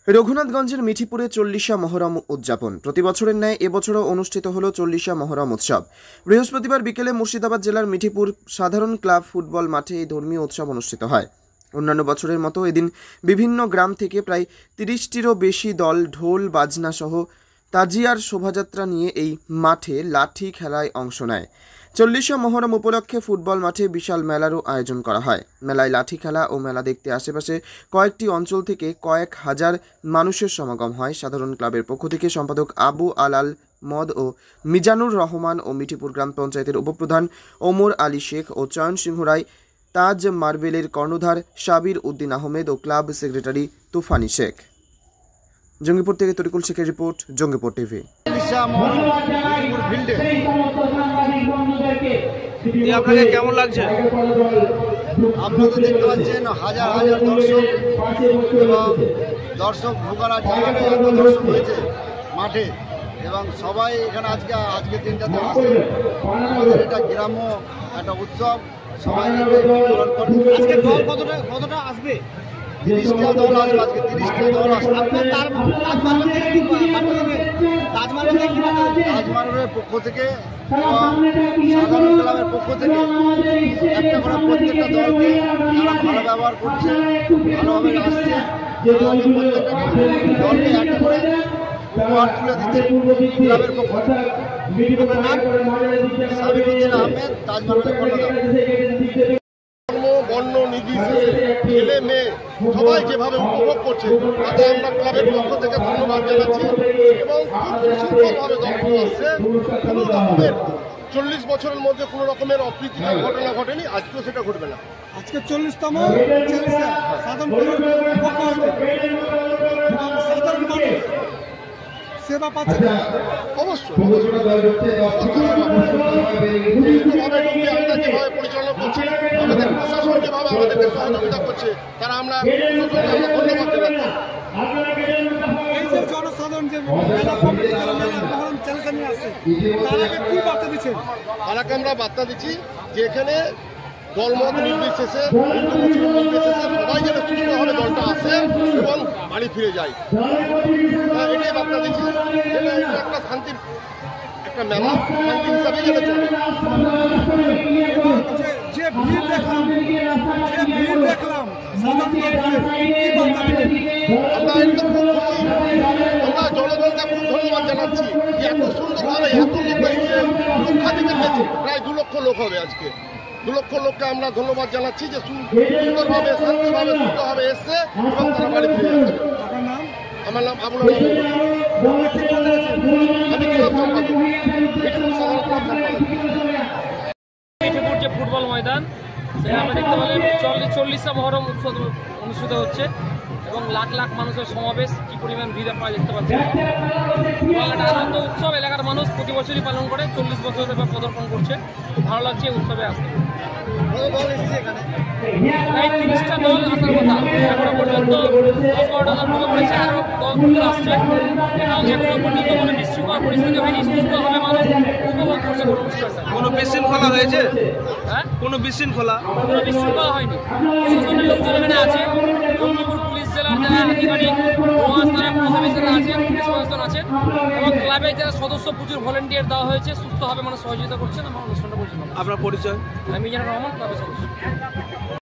রঘুনাথগঞ্জের মিঠিপুরে 40শা মহরম উদযাপন। প্রতি বছরের ন্যায় এবছরও অনুষ্ঠিত হলো 40শা মহরম উৎসব। বৃহস্পতিবার বিকেলে মুর্শিদাবাদ জেলার মিঠিপুর সাধারণ ক্লাব ফুটবল মাঠে এই ধর্মীয় উৎসব অনুষ্ঠিত হয়। অন্যান্য বছরের মতো এদিন বিভিন্ন গ্রাম থেকে প্রায় 30টিরও বেশি দল ঢোল বাজনা সহ তাজিয়ার শোভাযাত্রা নিয়ে এই মাঠে লাঠি খেলায় অংশ নেয়। 40শা মহরম উপলক্ষে ফুটবল মাঠে বিশাল মেলারও আয়োজন করা হয়। মেলায় লাঠি খেলা ও মেলা দেখতে আশেপাশে কয়েকটি অঞ্চল থেকে কয়েক হাজার মানুষের সমাগম হয়। সাধারণ ক্লাবের পক্ষ থেকে সম্পাদক আবু আলাল মদ ও মিজানুর রহমান ও মিঠিপুর গ্রাম পঞ্চায়েতের উপপ্রধান ওমর আলী শেখ ও চয়ন সিংহ রায়, তাজ মার্বেলের কর্ণধার সাবির উদ্দিন আহমেদ ও ক্লাব সেক্রেটারি তুফানি শেখ। জঙ্গিপুর থেকে তরিকুল শেখের রিপোর্ট, জঙ্গিপুর টিভি। আপনাকে কেমন লাগছে? আপনারা দেখতে পাচ্ছেন হাজার হাজার দর্শক এবং দর্শক ঢোকার জায়গাটা এত দর্শক হয়েছে মাঠে, এবং সবাই এখানে আজকের দিনটাতে আসছে। আমাদের এটা গ্রাম্য একটা উৎসব, সবাই কতটা আসবে? 30টা দল আসবে আজকে, 30টা দল আসবে। তাজমার্বেলের পক্ষ থেকে এবং সাধারণ ক্লাবের পক্ষ থেকে একটা করে প্রত্যেকটা দলকে যারা ভালো ব্যবহার করছে, ভালোভাবে আসছে, প্রত্যেকটা দলকে একটা করে উপহার তুলে দিচ্ছে ক্লাবের পক্ষ থেকে। সাবির উদ্দিন আহমেদ, তাজমার্বেলের কর্ণধার। বর্ণ নির্বিশেষে ছেলে মেয়ে সবাই যেভাবে উপভোগ করছে তাতে আমরা ক্লাবের পক্ষ থেকে ধন্যবাদ জানাচ্ছি, এবং খুব সুশৃঙ্খলভাবে দলগুলো আসছে। কোনো রকমের 40 বছরের মধ্যে কোনো রকমের অপ্রীতিকর ঘটনা ঘটেনি, আজকেও সেটা ঘটবে না। আজকে 40তম সাধারণ সেবা পাচ্ছে অবশ্যই আমরা যেভাবে পরিচালনা করছি, আমাদের প্রশাসন যেভাবে আমাদেরকে সহযোগিতা করছে, তারা আমরা ধন্যবাদ জানাচ্ছি। এই যে জনসাধারণ যে নিয়ে আসছে তারাকে কি বার্তা দিচ্ছেন? তারাকে আমরা বার্তা দিচ্ছি যে এখানে দলমত নির্বিশেষে, হিন্দু মুসলিম নির্বিশেষে সবাই যেন সুস্থভাবে দলটা আসে এবং বাড়ি ফিরে যায়। এটাই বার্তা দিচ্ছি, এটা একটা শান্তির একটা মেলা, শান্তি হিসাবে যেন চলে। যে ভিড় দেখলাম আমরা একদম খুব খুশি, আমরা জনগণকে খুব ধন্যবাদ জানাচ্ছি যে এত সুন্দরভাবে এত লোক এসেছে। লক্ষাধিকের বেশি, প্রায় 2 লক্ষ লোক হবে আজকে। 2 লক্ষ লোককে আমরা ধন্যবাদ জানাচ্ছি যে সুন্দরভাবে, শান্তিভাবে, সুস্থভাবে এসছে এবং তারা বাড়ি ফিরে যাচ্ছে। আমার নাম আবুল আলাল, আমি ক্লাব সম্পাদক, মিঠিপুর সাধারণ ক্লাব সম্পাদক। মিঠিপুর যে ফুটবল ময়দান, সেখানে আমরা দেখতে পেলাম 40শা মহরম উৎসব অনুষ্ঠিত হচ্ছে এবং লাখ লাখ মানুষের সমাবেশ, কি পরিমাণ ভিড় আপনারা দেখতে পাচ্ছেন। এবং একটা আনন্দ উৎসব এলাকার মানুষ প্রতি বছরই পালন করে, 40 বছর এবার পদার্পণ করছে। খুব ভালো লাগছে এই উৎসবে আসতে। প্রায় 30টা দল আসার কথা, এখনো পর্যন্ত 10-12টা দল ঢুকে পড়েছে, আরও দল আসছে। এবং এখনো পর্যন্ত কোনো বিশৃঙ্খলা পরিস্থিতি হয়নি, সুস্থভাবে মানুষ উপভোগ করছে কোনো অনুষ্ঠানটা। কোনো বিশৃঙ্খলা হয়েছে? হ্যাঁ, কোনো বিশৃঙ্খলা হয়নি। প্রশাসনের লোকজন এখানে আছে, জঙ্গিপুর পুলিশ জেলার যারা আধিকারিক, যারা আছেন, পুলিশ প্রশাসন আছেন, এবং ক্লাবের যারা সদস্য, প্রচুর ভলেন্টিয়ার দেওয়া হয়েছে, সুস্থভাবে মানুষ সহযোগিতা করছেন। আমার অনুষ্ঠানটা পরিচালনা। আপনার পরিচয়? আমি মিজানুর রহমান, ক্লাবের সদস্য।